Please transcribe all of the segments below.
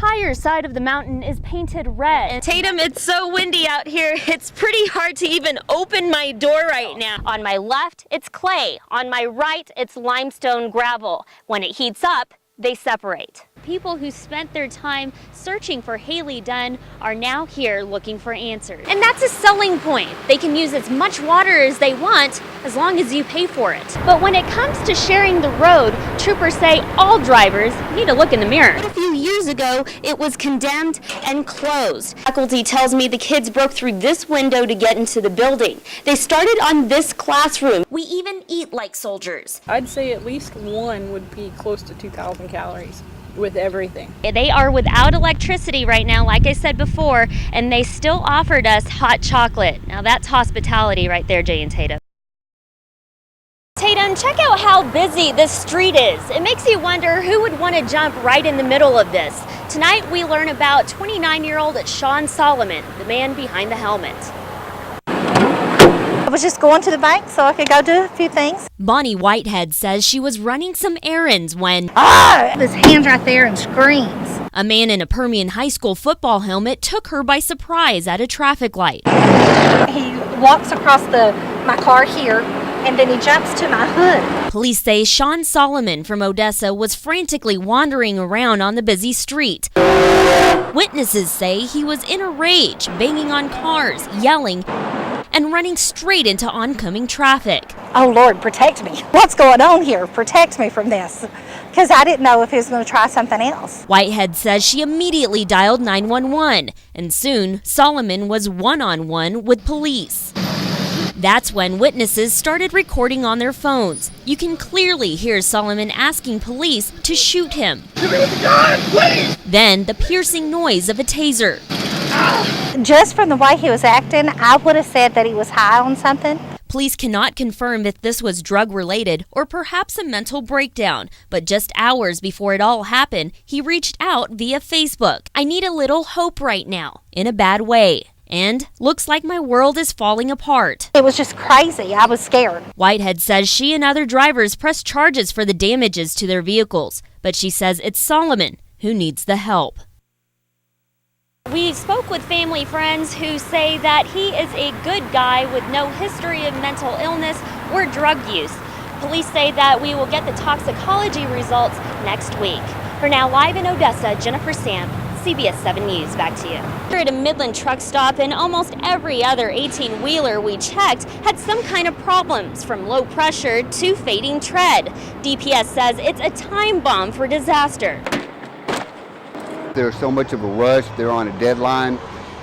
entire side of the mountain is painted red. Tatum, it's so windy out here. It's pretty hard to even open my door right now. On my left, it's clay. On my right, it's limestone gravel. When it heats up, they separate. People who spent their time searching for Haley Dunn are now here looking for answers. And that's a selling point. They can use as much water as they want as long as you pay for it. But when it comes to sharing the road, troopers say all drivers need to look in the mirror. But a few years ago, it was condemned and closed. Faculty tells me the kids broke through this window to get into the building. They started on this classroom. We even eat like soldiers. I'd say at least one would be close to 2,000 calories. With everything. They are without electricity right now, like I said before, and they still offered us hot chocolate. Now that's hospitality right there, Jay and Tatum. Tatum, check out how busy this street is. It makes you wonder who would want to jump right in the middle of this. Tonight we learn about 29-year-old Sean Solomon, the man behind the helmet. I was just going to the bank so I could go do a few things. Bonnie Whitehead says she was running some errands when his hands right there and screams. A man in a Permian High School football helmet took her by surprise at a traffic light. He walks across my car here and then he jumps to my hood. Police say Sean Solomon from Odessa was frantically wandering around on the busy street. Witnesses say he was in a rage, banging on cars, yelling, and running straight into oncoming traffic. Oh Lord, protect me. What's going on here? Protect me from this. Because I didn't know if he was going to try something else. Whitehead says she immediately dialed 911, and soon Solomon was one-on-one with police. That's when witnesses started recording on their phones. You can clearly hear Solomon asking police to shoot him. Give me the gun, please! Then the piercing noise of a taser. Just from the way he was acting, I would have said that he was high on something. Police cannot confirm if this was drug-related or perhaps a mental breakdown, but just hours before it all happened, he reached out via Facebook. I need a little hope right now, in a bad way. And looks like my world is falling apart. It was just crazy. I was scared. Whitehead says she and other drivers pressed charges for the damages to their vehicles, but she says it's Solomon who needs the help. We spoke with family friends who say that he is a good guy with no history of mental illness or drug use. Police say that we will get the toxicology results next week. For now, live in Odessa, Jennifer Samp, CBS 7 News. Back to you. We're at a Midland truck stop, and almost every other 18-wheeler we checked had some kind of problems, from low pressure to fading tread. DPS says it's a time bomb for disaster. There's so much of a rush, they're on a deadline,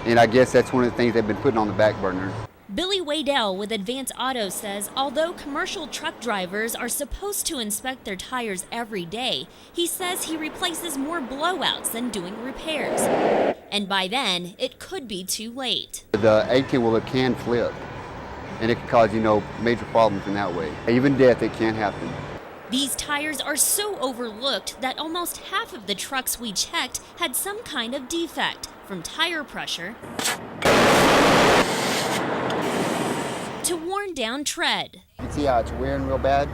and I guess that's one of the things they've been putting on the back burner. Billy Waddell with Advance Auto says although commercial truck drivers are supposed to inspect their tires every day, he says he replaces more blowouts than doing repairs. And by then, it could be too late. The 18-wheeler can flip, and it can cause, major problems in that way. Even death, it can happen. These tires are so overlooked that almost half of the trucks we checked had some kind of defect, from tire pressure to worn down tread. You can see how it's wearing real bad.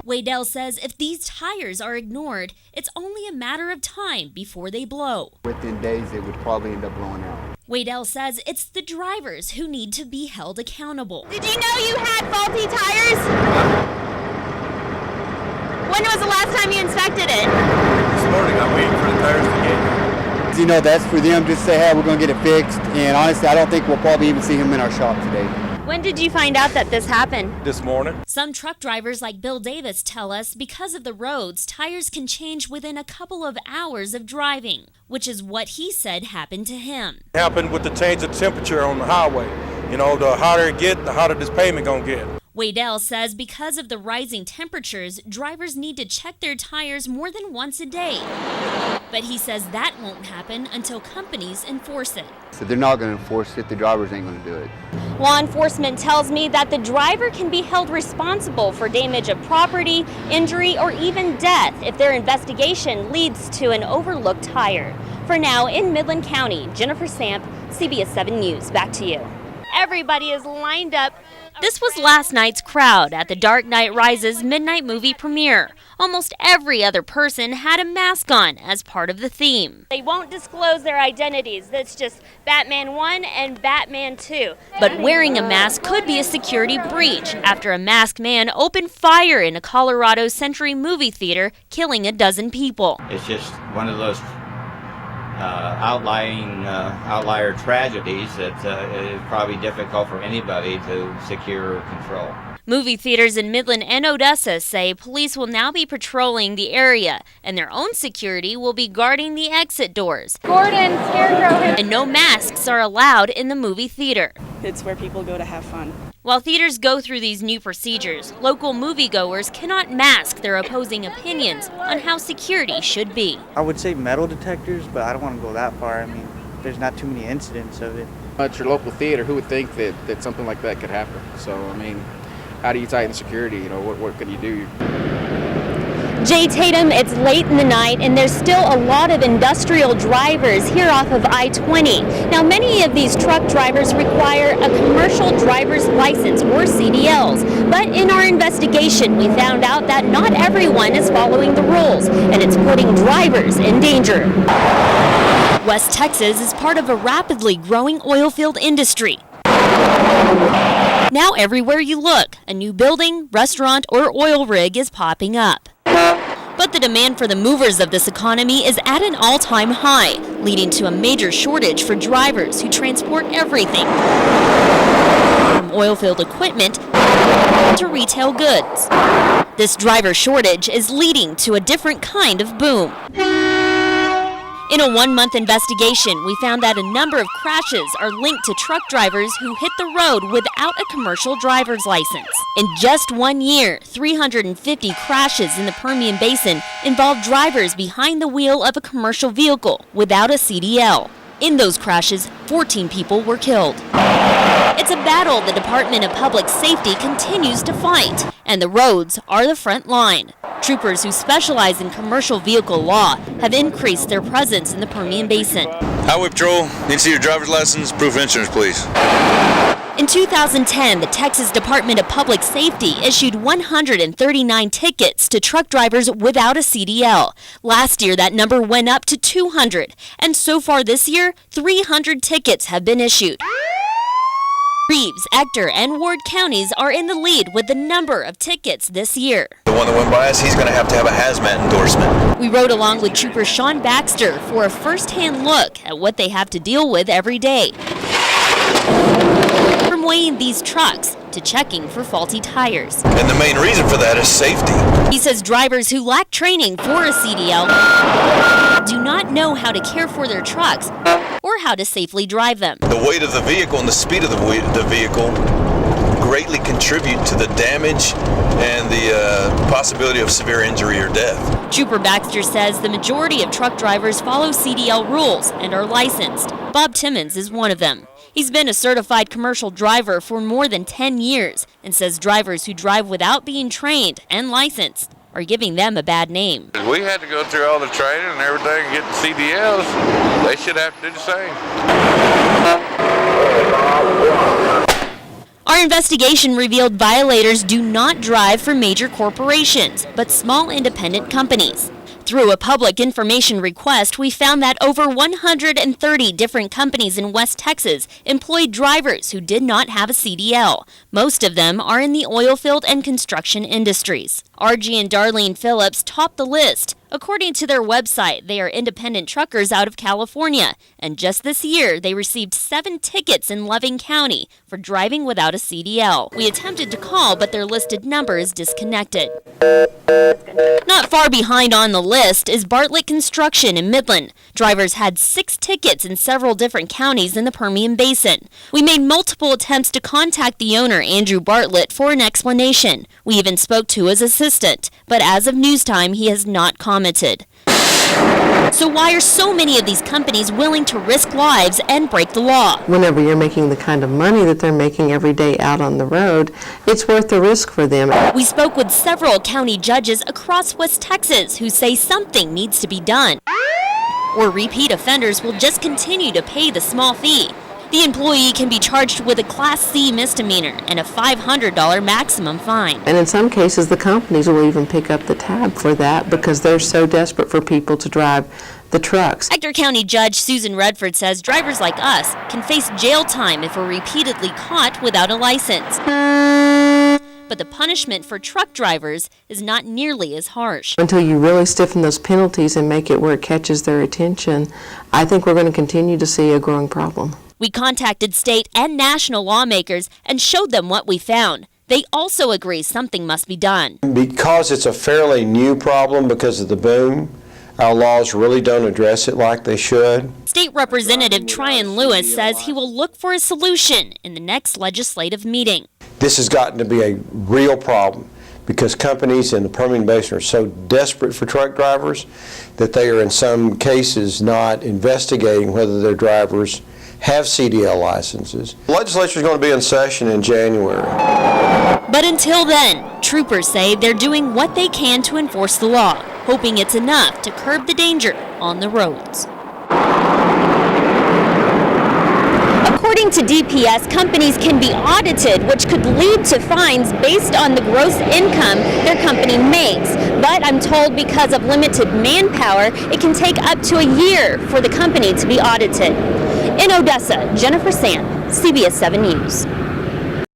Waddell says if these tires are ignored, it's only a matter of time before they blow. Within days, it would probably end up blowing out. Waddell says it's the drivers who need to be held accountable. Did you know you had faulty tires? When was the last time you inspected it? This morning I'm waiting for the tires to get. That's for them to say, hey, we're going to get it fixed. And honestly, I don't think we'll probably even see him in our shop today. When did you find out that this happened? This morning. Some truck drivers like Bill Davis tell us because of the roads, tires can change within a couple of hours of driving, which is what he said happened to him. It happened with the change of temperature on the highway. The hotter it gets, the hotter this pavement gonna get. Waddell says because of the rising temperatures, drivers need to check their tires more than once a day. But he says that won't happen until companies enforce it. So they're not going to enforce it, the drivers ain't going to do it. Law enforcement tells me that the driver can be held responsible for damage of property, injury, or even death if their investigation leads to an overlooked tire. For now, in Midland County, Jennifer Samp, CBS 7 News. Back to you. Everybody is lined up This was last night's crowd at the Dark Knight Rises midnight movie premiere. Almost every other person had a mask on as part of the theme. They won't disclose their identities. That's just Batman 1 and Batman 2. But wearing a mask could be a security breach after a masked man opened fire in a Colorado Century movie theater, killing a dozen people. It's just one of those outlier tragedies that is probably difficult for anybody to secure or control. Movie theaters in Midland and Odessa say police will now be patrolling the area, and their own security will be guarding the exit doors. Gordon, Scarecrow. And no masks are allowed in the movie theater. It's where people go to have fun. While theaters go through these new procedures, local moviegoers cannot mask their opposing opinions on how security should be. I would say metal detectors, but I don't want to go that far. I mean, there's not too many incidents of it. At your local theater, who would think that something like that could happen? So, I mean, how do you tighten security? You know, what can you do? Jay Tatum, it's late in the night and there's still a lot of industrial drivers here off of I-20. Now, many of these truck drivers require a commercial driver's license or CDLs. But in our investigation, we found out that not everyone is following the rules, and it's putting drivers in danger. West Texas is part of a rapidly growing oil field industry. Now everywhere you look, a new building, restaurant, or oil rig is popping up. But the demand for the movers of this economy is at an all-time high, leading to a major shortage for drivers who transport everything from oilfield equipment to retail goods. This driver shortage is leading to a different kind of boom. In a one-month investigation, we found that a number of crashes are linked to truck drivers who hit the road without a commercial driver's license. In just 1 year, 350 crashes in the Permian Basin involved drivers behind the wheel of a commercial vehicle without a CDL. In those crashes, 14 people were killed. It's a battle the Department of Public Safety continues to fight, and the roads are the front line. Troopers who specialize in commercial vehicle law have increased their presence in the Permian Basin. Highway Patrol, need to see your driver's license, proof of insurance, please. In 2010, the Texas Department of Public Safety issued 139 tickets to truck drivers without a CDL. Last year, that number went up to 200, and so far this year, 300 tickets have been issued. Reeves, Ector, and Ward counties are in the lead with the number of tickets this year. The one that went by us, he's going to have a hazmat endorsement. We rode along with Trooper Sean Baxter for a first-hand look at what they have to deal with every day. From weighing these trucks to checking for faulty tires. And the main reason for that is safety. He says drivers who lack training for a CDL do not know how to care for their trucks or how to safely drive them. The weight of the vehicle and the speed of the vehicle greatly contribute to the damage and the possibility of severe injury or death. Trooper Baxter says the majority of truck drivers follow CDL rules and are licensed. Bob Timmons is one of them. He's been a certified commercial driver for more than 10 years and says drivers who drive without being trained and licensed are giving them a bad name. We had to go through all the training and everything and get the CDLs. They should have to do the same. Our investigation revealed violators do not drive for major corporations, but small independent companies. Through a public information request, we found that over 130 different companies in West Texas employed drivers who did not have a CDL. Most of them are in the oil field and construction industries. RG and Darlene Phillips topped the list. According to their website, they are independent truckers out of California, and just this year, they received 7 tickets in Loving County for driving without a CDL. We attempted to call, but their listed number is disconnected. Not far behind on the list is Bartlett Construction in Midland. Drivers had 6 tickets in several different counties in the Permian Basin. We made multiple attempts to contact the owner, Andrew Bartlett, for an explanation. We even spoke to his assistant, but as of news time, he has not commented. So why are so many of these companies willing to risk lives and break the law? Whenever you're making the kind of money that they're making every day out on the road, it's worth the risk for them. We spoke with several county judges across West Texas who say something needs to be done, or repeat offenders will just continue to pay the small fee. The employee can be charged with a Class C misdemeanor and a $500 maximum fine. And in some cases, the companies will even pick up the tab for that because they're so desperate for people to drive the trucks. Ector County Judge Susan Redford says drivers like us can face jail time if we're repeatedly caught without a license. But the punishment for truck drivers is not nearly as harsh. Until you really stiffen those penalties and make it where it catches their attention, I think we're going to continue to see a growing problem. We contacted state and national lawmakers and showed them what we found. They also agree something must be done. Because it's a fairly new problem because of the boom, our laws really don't address it like they should. State Representative Tryon Lewis says he will look for a solution in the next legislative meeting. This has gotten to be a real problem because companies in the Permian Basin are so desperate for truck drivers that they are in some cases not investigating whether their drivers have CDL licenses. The legislature is going to be in session in January. But until then, troopers say they're doing what they can to enforce the law, hoping it's enough to curb the danger on the roads. According to DPS, companies can be audited, which could lead to fines based on the gross income their company makes. But I'm told because of limited manpower, it can take up to a year for the company to be audited. In Odessa, Jennifer Samp, CBS 7 News.